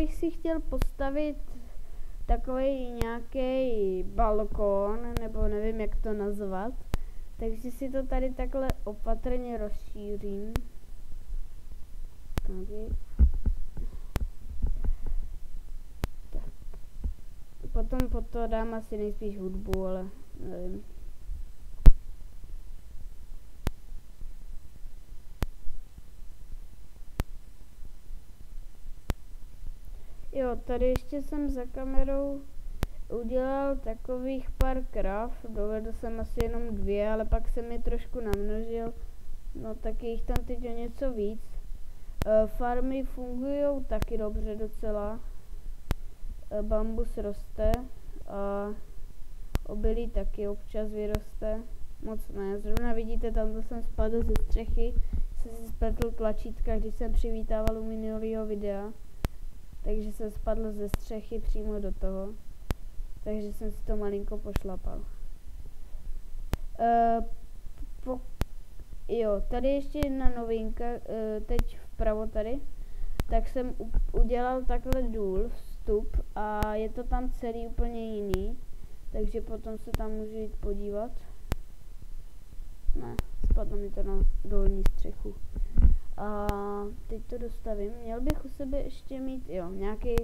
bych si chtěl postavit takový nějaký balkon, nebo nevím, jak to nazvat. Takže si to tady takhle opatrně rozšířím. Tady. Tak. Potom po to dám asi nejspíš hudbu, ale nevím. Jo, tady ještě jsem za kamerou udělal takových pár krav, dovedl jsem asi jenom 2, ale pak jsem je trošku namnožil, no tak je jich tam teď o něco víc. Farmy fungují taky dobře docela, bambus roste a obilí taky občas vyroste, moc ne, zrovna vidíte, tam jsem spadl ze střechy, jsem si spletl tlačítka, když jsem přivítával u minulého videa. Takže jsem spadl ze střechy přímo do toho. Takže jsem si to malinko pošlapal. Jo, tady ještě jedna novinka, teď vpravo tady. Tak jsem udělal takhle důl, vstup a je to tam celý úplně jiný. Takže potom se tam můžu jít podívat. Ne, spadlo mi to na dolní střechu. A teď to dostavím. Měl bych u sebe ještě mít, jo, nějaký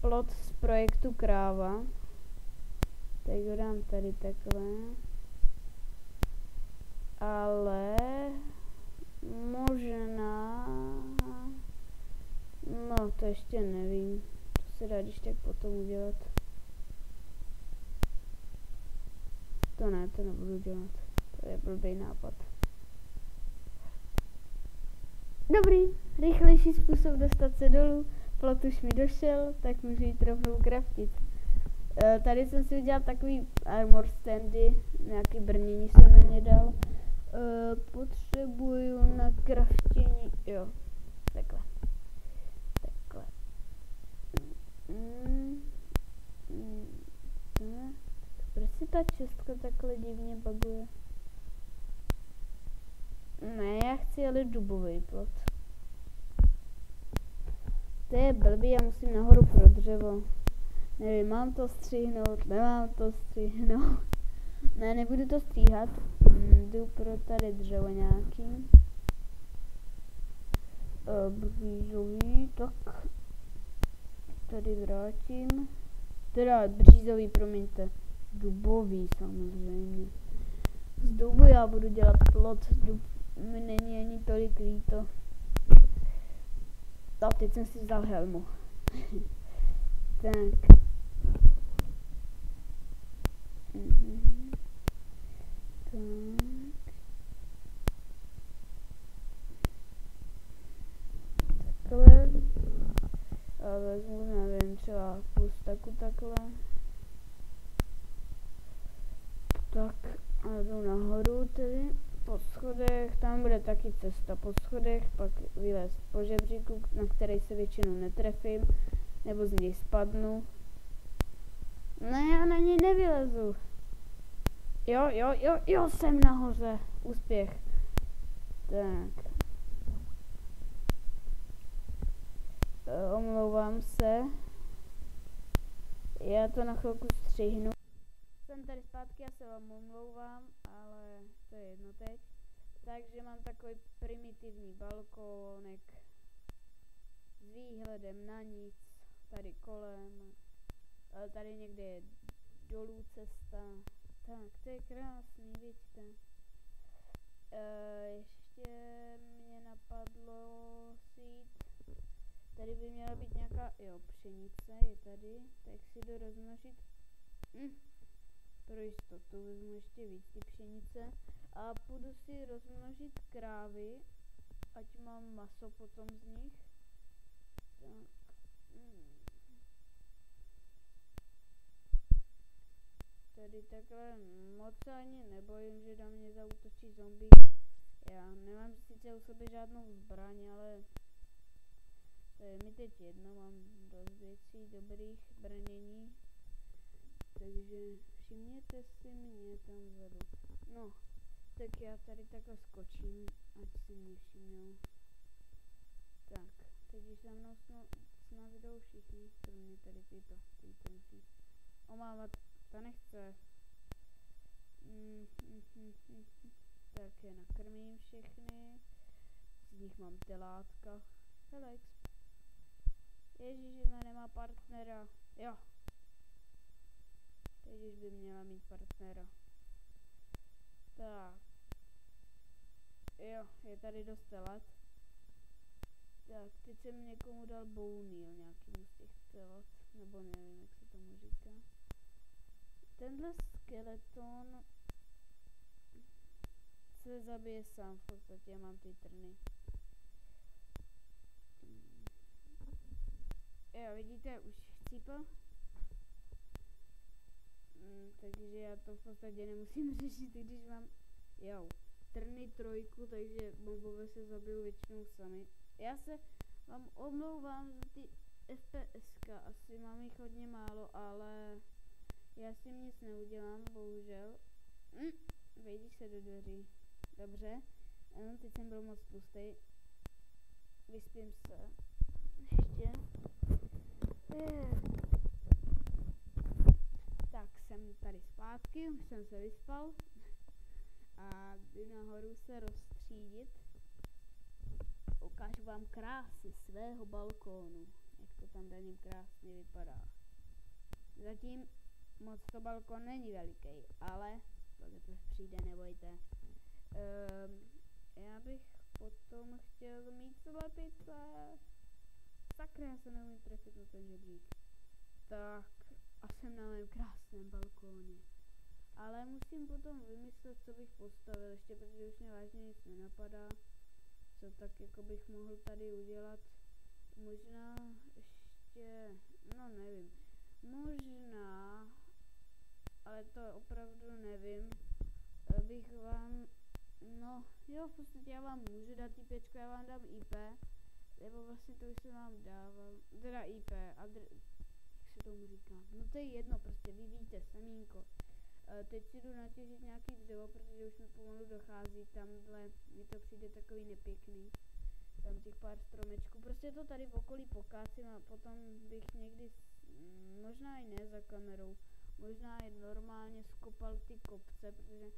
plot z projektu Kráva. Tak ho dám tady takhle. Ale možná, no to ještě nevím. To se dá když tak potom udělat. To ne, to nebudu dělat. To je blbý nápad. Dobrý, rychlejší způsob dostat se dolů, plot už mi došel, tak můžu jít rovnou craftit. Tady jsem si udělal takový armor standy, nějaký brnění jsem na ně dal. Potřebuju na craftění, jo, takhle. Proč si ta čestka takhle divně baguje? Ne, já chci ale dubový plot. To je blbý, já musím nahoru pro dřevo. Nevím, mám to stříhnout, nemám to stříhnout. Ne, nebudu to stříhat. Jdu pro tady dřevo nějaký. Břízový, tak. Tady vrátím. Teda břízový, promiňte. Dubový samozřejmě. Z dubu já budu dělat plot, dub mi není ani tolik líto. A teď jsem si vzal helmu. Tak. Takhle. A vezmu, nevím, třeba půl staku takhle. Tak a jdu nahoru tedy. Po schodech, tam bude taky cesta po schodech, pak vylézt po žebříku, na který se většinou netrefím, nebo z něj spadnu. Ne, já na něj nevylezu. Jo, jsem nahoře. Úspěch. Tak. Omlouvám se. Já to na chvilku střihnu. Jsem tady zpátky, já se vám omlouvám, ale to je jedno teď. Takže mám takový primitivní balkónek s výhledem na nic, tady kolem, ale tady někde je dolů cesta. Tak, to je krásný, vidíte. Ještě mě napadlo si jít. Tady by měla být nějaká, jo, pšenice je tady, tak si jdu rozmnožit. Pro jistotu vezmu ještě víc ty pšenice a půjdu si rozmnožit krávy, ať mám maso potom z nich. Tak. Tady takhle moc ani nebojím, že do mě zaútočí zombie. Já nemám sice u sebe žádnou zbraň, ale to je mi teď jedno, mám dost věcí, dobrých brnění. Takže všimněte si mě tam vzadu. No, tak já tady takhle skočím, ať si mě všimnou. Tak, teď už za mnou snad jdou všichni, kromě tady tyto, ty to musí omávat, ta nechce. Tak je nakrmím všechny, z nich mám telátka. Helix. Ježíš, ona nemá partnera, jo. Teď už by měla mít partnera. Tak. Jo, je tady dost telat. Tak, teď jsem někomu dal bounil, nějakýmu z těch telat, nebo nevím, jak se tomu říká. Tenhle skeleton se zabije sám, v podstatě já mám ty trny. Jo, vidíte, už chcípal? Takže já to v podstatě nemusím řešit, když mám, jo, trny 3, takže mobové se zabijou většinou sami. Já se vám omlouvám za ty FPSka, asi mám jich hodně málo, ale já s tím nic neudělám, bohužel. Vejdi se do dveří. Dobře, teď jsem byl moc tlustej. Vyspím se. Ještě. Tak jsem tady zpátky, už jsem se vyspal. A jdu nahoru se rozstřídit. Ukážu vám krásy svého balkónu, jak to tam na něm krásně vypadá. Zatím moc to balkon není veliký, ale to teprve přijde, nebojte. Já bych potom chtěl mít slepice. Sakra, já se neumím trefit na ten žebřík. Tak, a jsem na mém krásném balkóně. Ale musím potom vymyslet, co bych postavil ještě, protože už mě vážně nic nenapadá. Co tak jako bych mohl tady udělat. Možná ještě, no nevím. Možná, ale to opravdu nevím, bych vám, no jo, v podstatě já vám můžu dát IPčko, já vám dám IP, nebo vlastně to už jsem vám dával, teda IP, jak se tomu říká, no to je jedno, prostě vy víte, semínko. Teď si jdu natěžit nějaký dřevo, protože už mi pomalu dochází, tamhle mi to přijde takový nepěkný, tam těch pár stromečků, prostě to tady v okolí pokácím a potom bych někdy, možná i ne za kamerou, možná i normálně skopal ty kopce, protože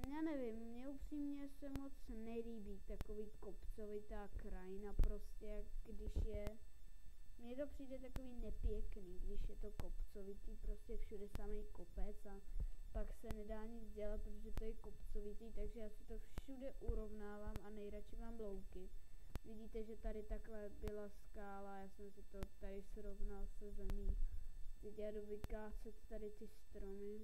já nevím, mně upřímně se moc nelíbí takový kopcovitá krajina, prostě jak když je, mně to přijde takový nepěkný, když je to kopcovitý, prostě všude samý kopec a pak se nedá nic dělat, protože to je kopcovitý, takže já si to všude urovnávám a nejradši mám louky. Vidíte, že tady takhle byla skála, já jsem si to tady srovnal se zemí. Teď já jdu vykácet tady ty stromy.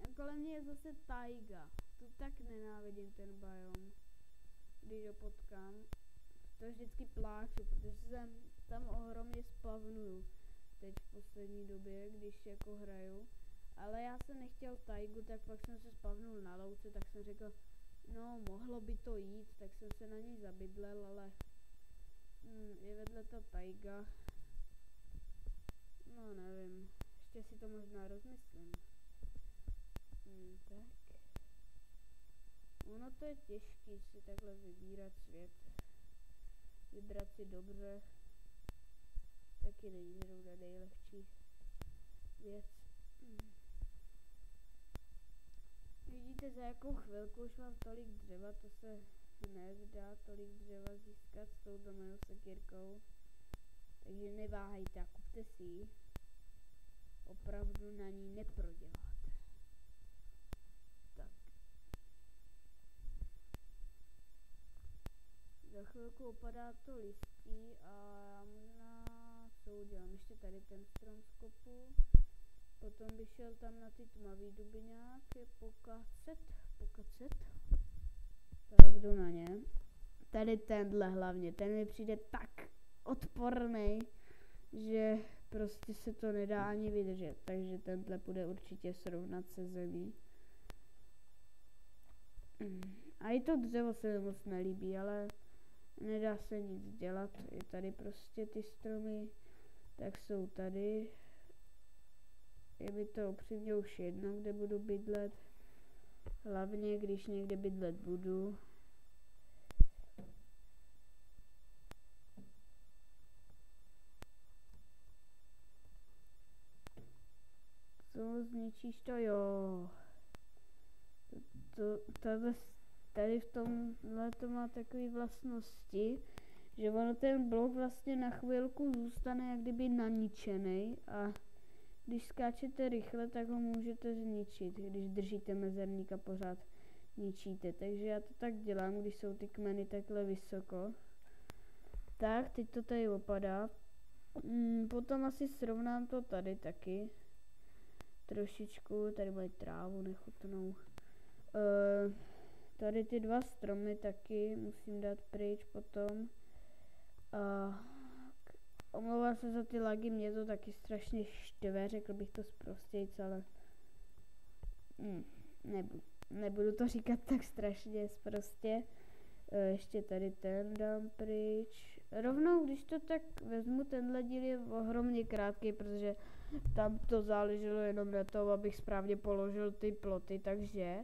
A kolem mě je zase tajga. Tu tak nenávidím ten biom, když ho potkám. To vždycky pláču, protože jsem tam ohromně spavnuju. Teď v poslední době, když jako hraju. Ale já jsem nechtěl tajgu, tak pak jsem se spavnul na louce, tak jsem řekl, no mohlo by to jít, tak jsem se na ní zabydlel, ale je vedle ta tajga. No nevím, ještě si to možná rozmyslím. Tak. Ono to je těžký si takhle vybírat svět. Vybrat si dobře. Taky není zrovna nejlehčí věc. Vidíte, za jakou chvilku už mám tolik dřeva, to se nezdá tolik dřeva získat s touto mojou sekírkou. Takže neváhejte a kupte si ji. Opravdu na ní neproděláte. Tak. Za chvilku opadá to listí a možná co udělám, ještě tady ten strom skopu. Potom bych šel tam na ty tmavý dubiňáky pokacet. Tak jdu na ně. Tady tenhle hlavně, ten mi přijde tak odporný, že prostě se to nedá ani vydržet. Takže tenhle bude určitě srovnat se zemí. A i to dřevo se mi moc nelíbí, ale nedá se nic dělat. Je tady prostě ty stromy, tak jsou tady. Je mi to upřímně už jedno, kde budu bydlet. Hlavně, když někde bydlet budu. zničíš to, jo. Tady v tomhle to má takové vlastnosti, že ono ten blok vlastně na chvilku zůstane jak kdyby naničený a když skáčete rychle, tak ho můžete zničit, když držíte mezerník a pořád ničíte. Takže já to tak dělám, když jsou ty kmeny takhle vysoko. Tak, teď to tady opadá. Potom asi srovnám to tady taky. Trošičku, tady mají trávu nechutnou. Tady ty dva stromy taky musím dát pryč potom. Omlouvám se za ty lagy, mě to taky strašně štve, řekl bych to zprostějc, ale nebudu to říkat tak strašně prostě. Ještě tady ten dám pryč. Rovnou, když to tak vezmu, tenhle díl je ohromně krátký, protože tam to záleželo jenom na tom, abych správně položil ty ploty, takže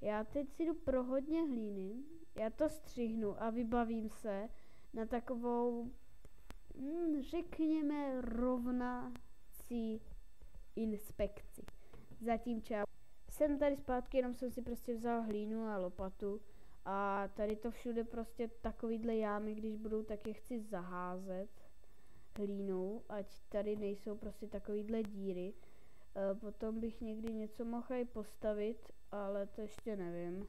já teď si jdu pro hodně hlíny, já to střihnu a vybavím se na takovou, řekněme, rovnací inspekci. Zatím čau. Jsem tady zpátky, jenom jsem si prostě vzal hlínu a lopatu a tady to všude prostě takovýhle jámy, když budou, tak je chci zaházet hlínou, ať tady nejsou prostě takovýhle díry. Potom bych někdy něco mohl i postavit, ale to ještě nevím.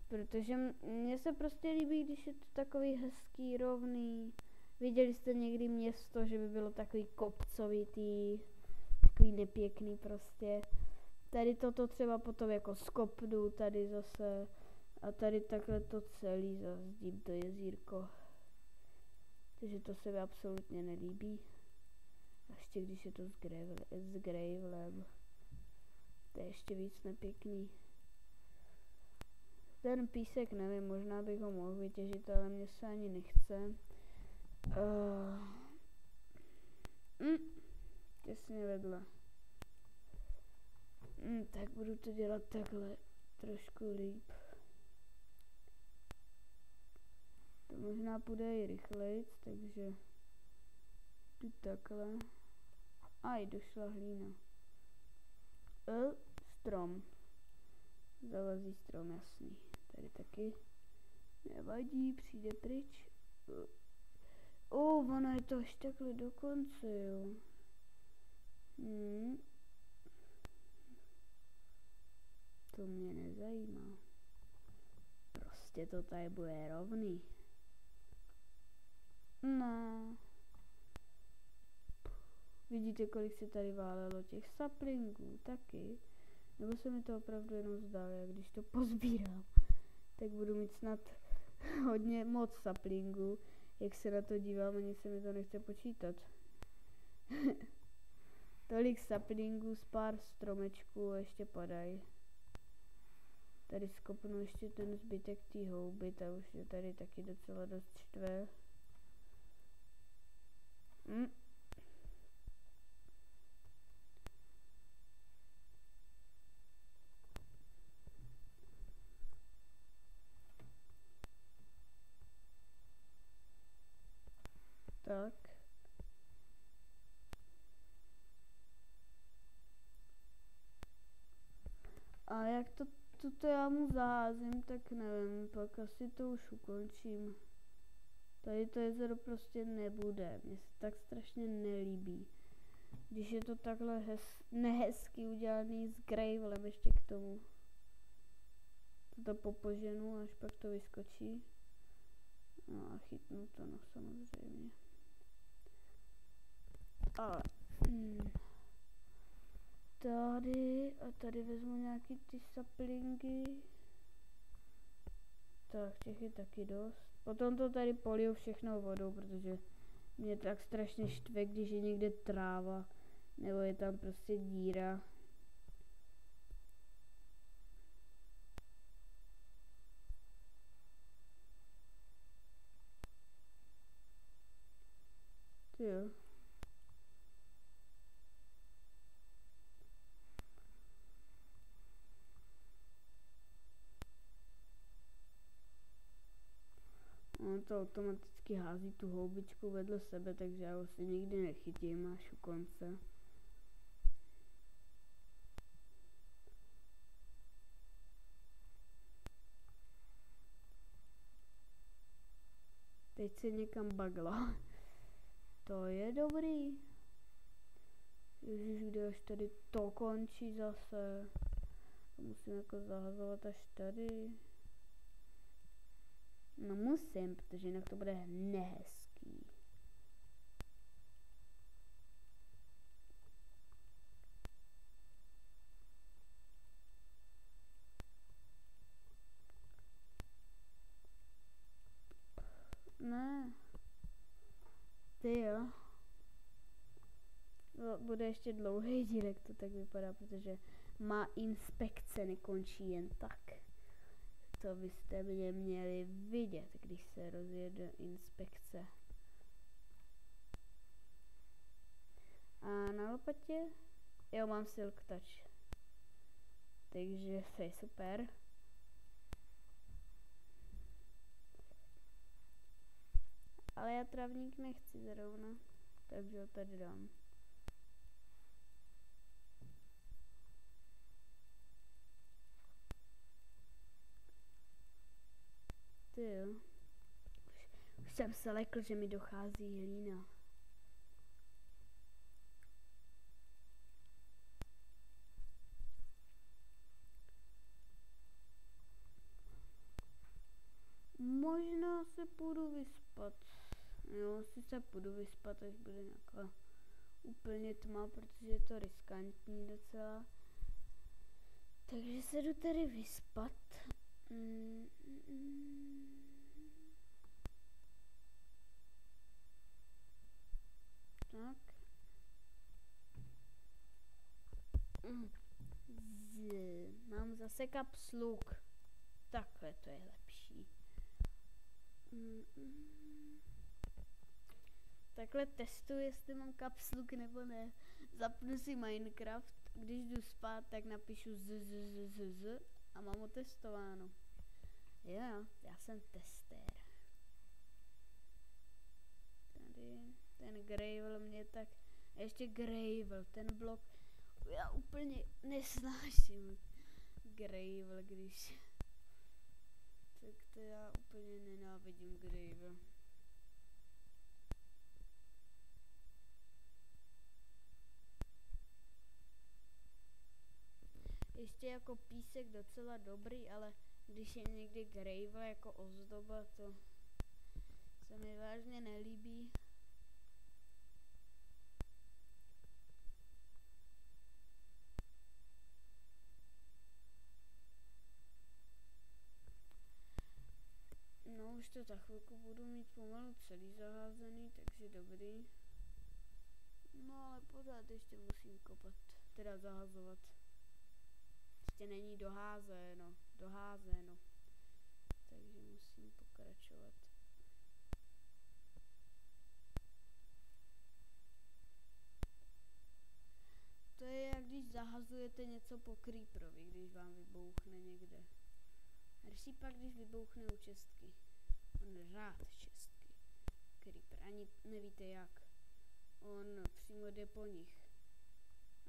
Protože mně se prostě líbí, když je to takový hezký, rovný. Viděli jste někdy město, že by bylo takový kopcovitý, takový nepěkný prostě. Tady toto třeba potom jako skopnu, tady zase a tady takhle to celý zazdím to jezírko. Takže to se mi absolutně nelíbí. A ještě když je to s gravelem. To je ještě víc nepěkný. Ten písek nevím, možná bych ho mohl vytěžit, ale mně se ani nechce. Těsně vedle. Tak budu to dělat takhle, trošku líp. To možná půjde i rychlejc, takže tu takhle. A i došla hlína. Strom. Zalezí strom, jasný. Tady taky. Nevadí, přijde pryč. Ono je to až takhle do konce, jo. To mě nezajímá. Prostě to tady bude rovný. No. Vidíte, kolik se tady válelo těch saplingů, taky. Nebo se mi to opravdu jenom zdá, jak když to pozbírám, tak budu mít snad hodně moc saplingů. Jak se na to dívám, ani se mi to nechce počítat. Tolik saplingů z pár stromečků ještě padají. Tady skopnu ještě ten zbytek té houby, ta už je tady taky docela dost štve. Tak. A jak tuto jámu zaházím, tak nevím, pak asi to už ukončím. Tady to jezero prostě nebude, mně se tak strašně nelíbí. Když je to takhle nehezky udělaný s gravelem ještě k tomu. To popoženu, až pak to vyskočí. No a chytnu to, no samozřejmě. Ale tady a tady vezmu nějaký ty saplingy. Tak, těch je taky dost. Potom to tady poliju všechno vodou, protože mě tak strašně štve, když je někde tráva, nebo je tam prostě díra. Jo. On to automaticky hází tu houbičku vedle sebe, takže já ho si nikdy nechytím až u konce. Teď se někam bagla. To je dobrý. Ježiš, kde až tady to končí zase. To musím jako zahazovat až tady. No musím, protože jinak to bude nehezký. Ne. Ty jo. No, bude ještě dlouhý dílek, to tak vypadá, protože má inspekce nekončí jen tak. To byste mě měli vidět, když se rozjede inspekce. A na lopatě? Jo, mám Silk Touch. Takže to je super. Ale já trávník nechci zrovna, takže ho tady dám. Ty jo. Už jsem se lekl, že mi dochází hlína. Možná se půjdu vyspat. Jo, si se půjdu vyspat, až bude nějaká úplně tma, protože je to riskantní docela. Takže se jdu tady vyspat. Tak. Mám zase kapsluk. Takhle to je lepší. Takhle testuji, jestli mám kapsluk nebo ne. Zapnu si Minecraft, když jdu spát, tak napíšu z a mám ho testováno. Jo, já jsem testér. Tady ten gravel mě tak... A ještě gravel, ten blok... Já úplně nesnáším gravel, když... Tak to já úplně nenávidím gravel. Ještě jako písek docela dobrý, ale když je někdy gravel jako ozdoba, to se mi vážně nelíbí. No už to za chvilku budu mít pomalu celý zaházený, takže dobrý. No ale pořád ještě musím kopat, teda zahazovat. Ještě není doházeno. Takže musím pokračovat. To je jak když zahazujete něco po creeperovi, když vám vybouchne někde. Hrší pak, když vybouchne u čestky. On rád čestky. Creeper, ani nevíte jak. On přímo jde po nich.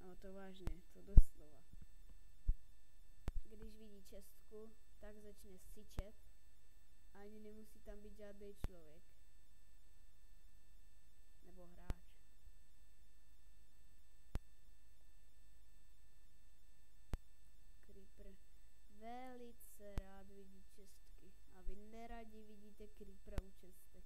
No to vážně, to doslova. Když vidí čestku, tak začne syčet a ani nemusí tam být žádný člověk. Nebo hráč. Creeper velice rád vidí čestky. A vy neradi vidíte creepera u čestek.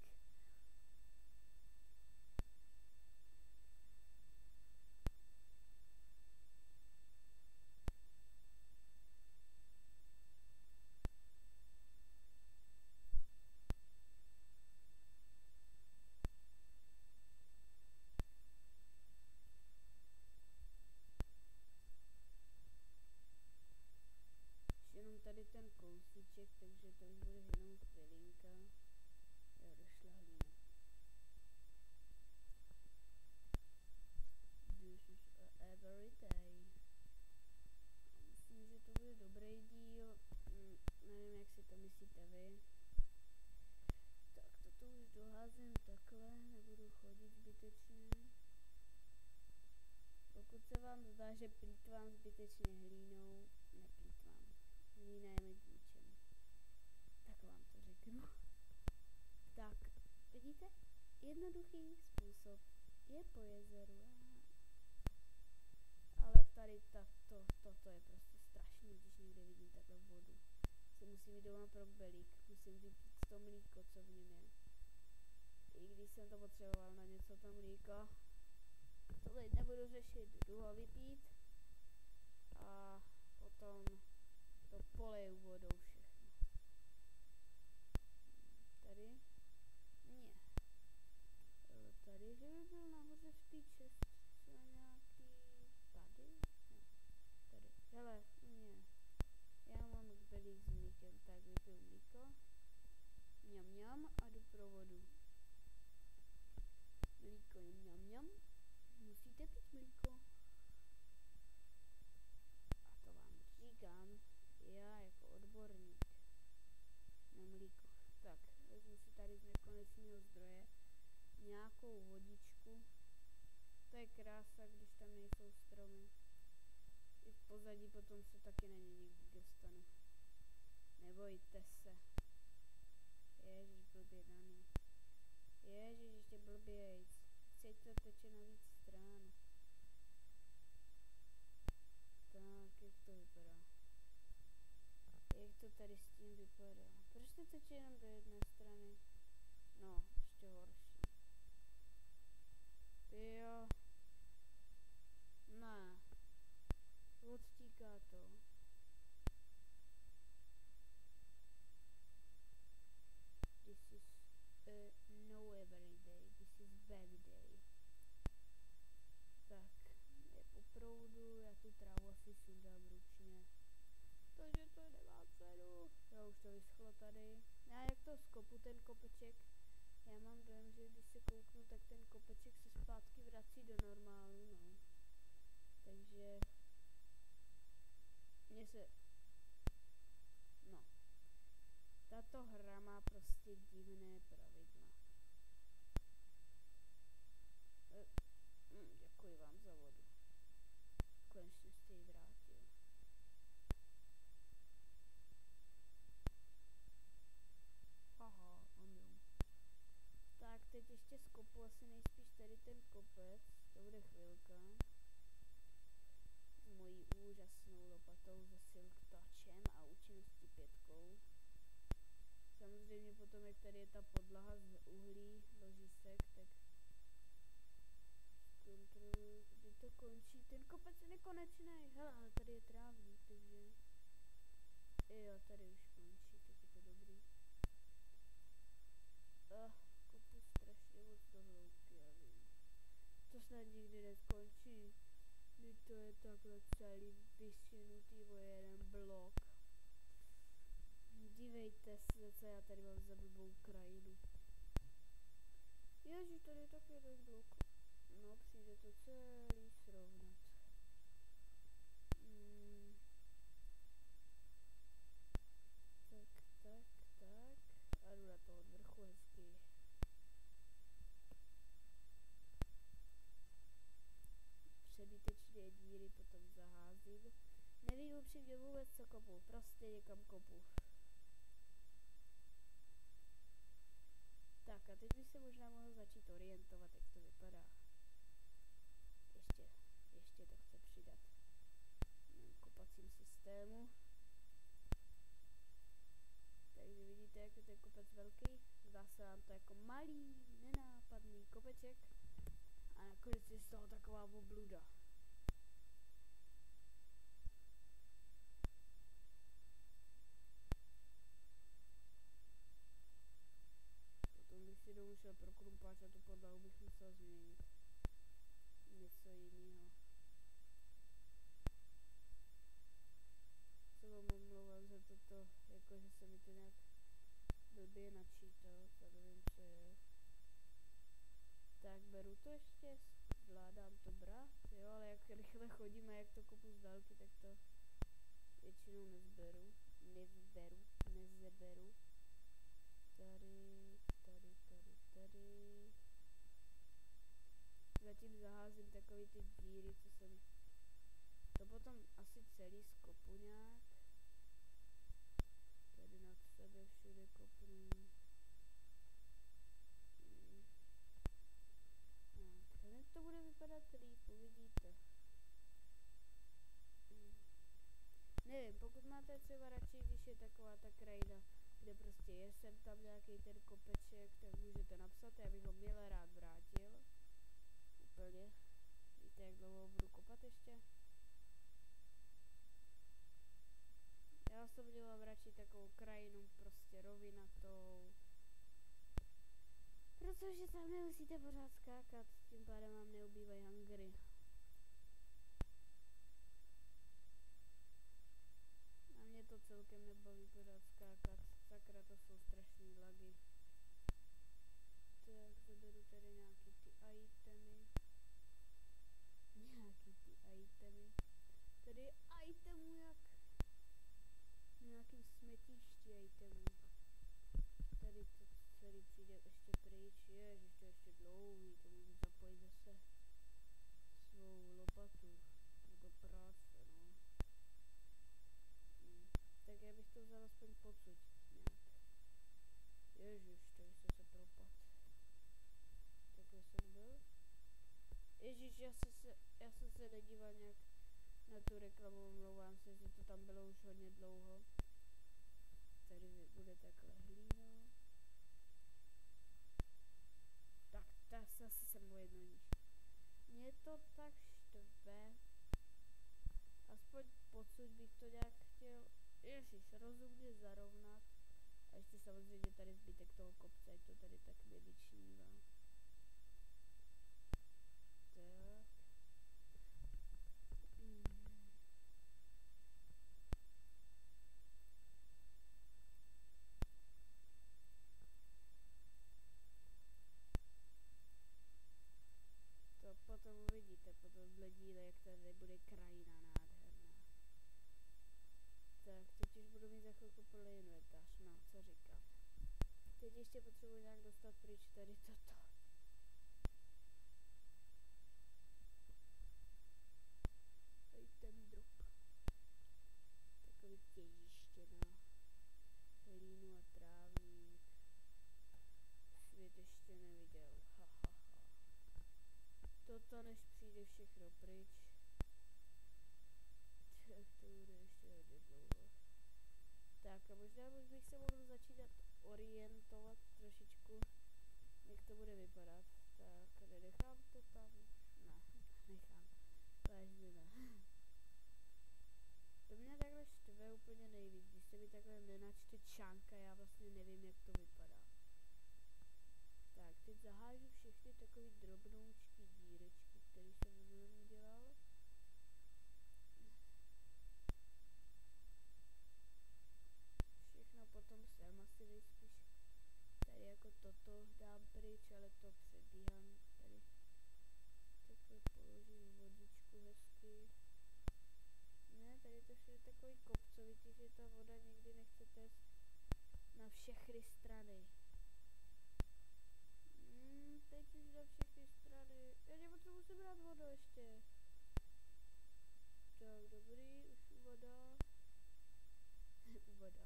Jenom tady ten kousíček, takže to už bude jenom chvilinka. Jo, došla hlína. This is every day. Myslím, že to bude dobrý díl. Nevím, jak si to myslíte vy. Tak toto už doházím takhle, nebudu chodit zbytečně. Pokud se vám zdá, že plýtvám zbytečně hlínou, neplýtvám. Hlína je mi k ničemu. Tak vám to řeknu. Tak, Vidíte? Jednoduchý způsob je po jezeru. Ale tady toto je prostě strašný, když někde vidím takhle vodu. Se musím jít doma pro belík, musím vypít to mlíko, co v něm je. I když jsem to potřeboval na něco, to mlíko. To teď nebudu řešit, jdu ho vypít. A potom to poleju vodou všechno. Tady? Ne. Tady, že by byl nahoře v té čestce nějaký tady? Ne. Tady. Hele, ne. Já mám belík s mlíkem, tak vypiju mlíko. Mňam mňam a jdu pro vodu. Mlíko mňam mňam. Musíte pít mlíko. A to vám říkám já jako odborník na mlíko. Tak, vezmu si tady z nekonečného zdroje nějakou vodičku. To je krása, když tam nejsou stromy. I v pozadí potom se taky na ně někdy dostanu. Nebojte se. Ježiš, blbě daný. Ježiš, ještě blbějc. Teď to teče na víc stran. Tak, jak to vypadá? Jak to tady s tím vypadá? Proč to teče jenom do jedné strany? No, ještě horší. Jo. Ne. Odtíká to. This is no every day. This is bad day. Tak, je po proudu, já tu trávu asi sundám ručně. Takže to nemá cenu. Jo, už to vyschlo tady. Já jak to skopu ten kopeček, já mám dojem, že když se kouknu, tak ten kopeček se zpátky vrací do normálu, no. Takže mně se... No. Tato hra má prostě divné pravidla. Děkuji vám za vodu. Konečně jste ji vrátil. Aha, omyl. Tak, teď ještě skopu asi nejspíš tady ten kopec. To bude chvilka. S mojí úžasnou lopatou se Silk Touchem a účinností 5. Samozřejmě potom, jak tady je ta podlaha z uhlí, ložisek, tak kontroluji, kdy to končí. Ten kopec je nekonečný. Hele, ale tady je trávník, takže... Jo, tady už končí, tak je to dobrý. Kopu strašně moc do hloubky, já vím. To snad nikdy neskončí. Kdy to je takhle celý vyšinutý o jeden blok. Dívejte se, co já tady mám za blbou krajinu. Ježiš, tady je tak jeden blok. No, přijde to celý srovnat. Tak. A jdu na to od vrchu hezky. Přebytečné díry potom zaházím. Nevím upřímně vůbec, co kopu. Prostě někam kopu. Tak a teď bych se možná mohl začít orientovat, jak to vypadá. Ještě to chce přidat. Na kopacím systému. Takže vidíte, jak je ten kopec velký. Zdá se vám to jako malý, nenápadný kopeček. A nakonec je z toho taková obluda. Potom bych si domušel pro krumpáč a tu podlahu bych musel změnit. Něco jiného. Se vám omlouvám za toto, jakože se mi to nějak blbě načítal, to nevím, co je. Tak beru to ještě, zvládám to brát, jo, ale jak rychle chodím a jak to kopu z dálky, tak to většinou nezeberu. Tady. Zatím zaházím takový ty díry, co jsem... To potom asi celý skopu nějak. Tady nad sebe všude kopnu. máte třeba radši, když je taková ta krajina, kde prostě je sem tam nějaký ten kopeček, tak můžete napsat, já bych ho měl rád vrátil. Úplně. Víte, jak dlouho budu kopat ještě? Já jsem dělám radši takovou krajinu, prostě rovinatou. Protože tam nemusíte pořád skákat, tím pádem vám neubývají hangry. A mě to celkem nebaví pořád skákat, sakra, to jsou strašný lagy. Tak zaberu tady nějaký ty itemy. Tady je itemů jak nějaký smetišti itemů. Tady to celý přijde ještě pryč, ježiš, to je ještě dlouhý, to můžu zapojit zase svou lopatu do práce, no. Tak já bych to vzal aspoň pocud nějak. Ježiš, tady se propad. Takhle jsem byl. Ježiš, já jsem se nedíval nějak na tu reklamu, omlouvám se, že to tam bylo už hodně dlouho. Tady bude takhle hlína. Tak, zase jsem byl jedno níž. Mě to tak štve. Aspoň pocud bych to nějak chtěl, ježiš, rozumně zarovnat. A ještě samozřejmě tady zbytek toho kopce, ať to tady tak nevyčnívá. Tak. To potom uvidíte, po tomhle díle, jak tady bude krajina nádherná. Tak, teď už budu mít za chvilku plný inventář, no, co říkám. Teď ještě potřebuji nějak dostat pryč tady toto. Item drop. Takový těžiště, no. Hlínu a trávník. Svět ještě neviděl, Toto než přijde všechno pryč. Tak to bude ještě hodně dlouho. Tak a možná bych se mohl začínat orientovat trošičku, jak to bude vypadat. Tak, nenechám to tam. Ne, nechám. Vážně ne. To mě takhle štve úplně nejvíc, když se mi takhle nenačte čánka, já vlastně nevím, jak to vypadá. Tak, teď zahážu všechny takové drobnoučky dírečky, které jsem minulý udělal. Všechno potom sem asi nejspíš tady jako toto dám pryč, ale to předbíhám. Tady takhle položím vodičku hezky. Ne, tady to je takový kopcovitý, že ta voda nikdy nechce téct na všechny strany. Teď už na všechny strany. Já nepotřebuji si brát vodu ještě. Tak, dobrý, už voda. Voda.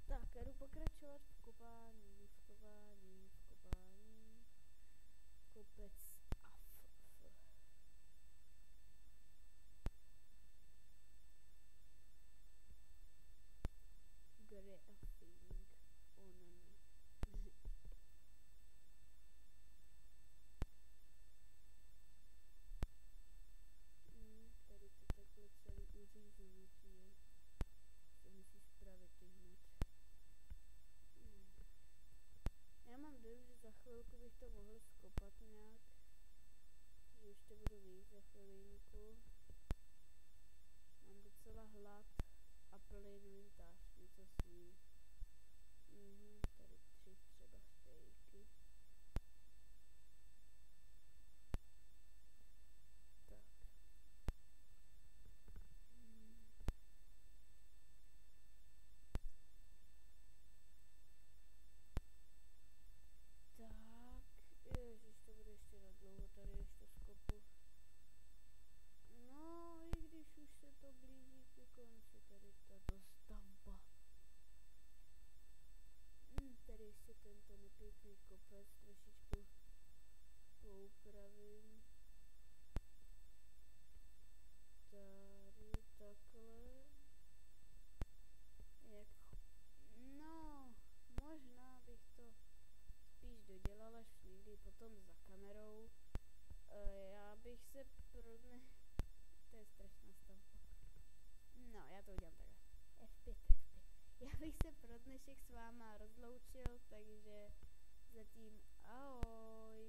Tak, já jdu pokračovat v kopání. Kopec AF. Graphing on. Tady to takhle celý uříznutí je. To musí spravit i hned. Já mám dojem, že za chvilku bych to mohl skopat nějak. bych se pro dnešek s váma rozloučil, takže zatím ahoj.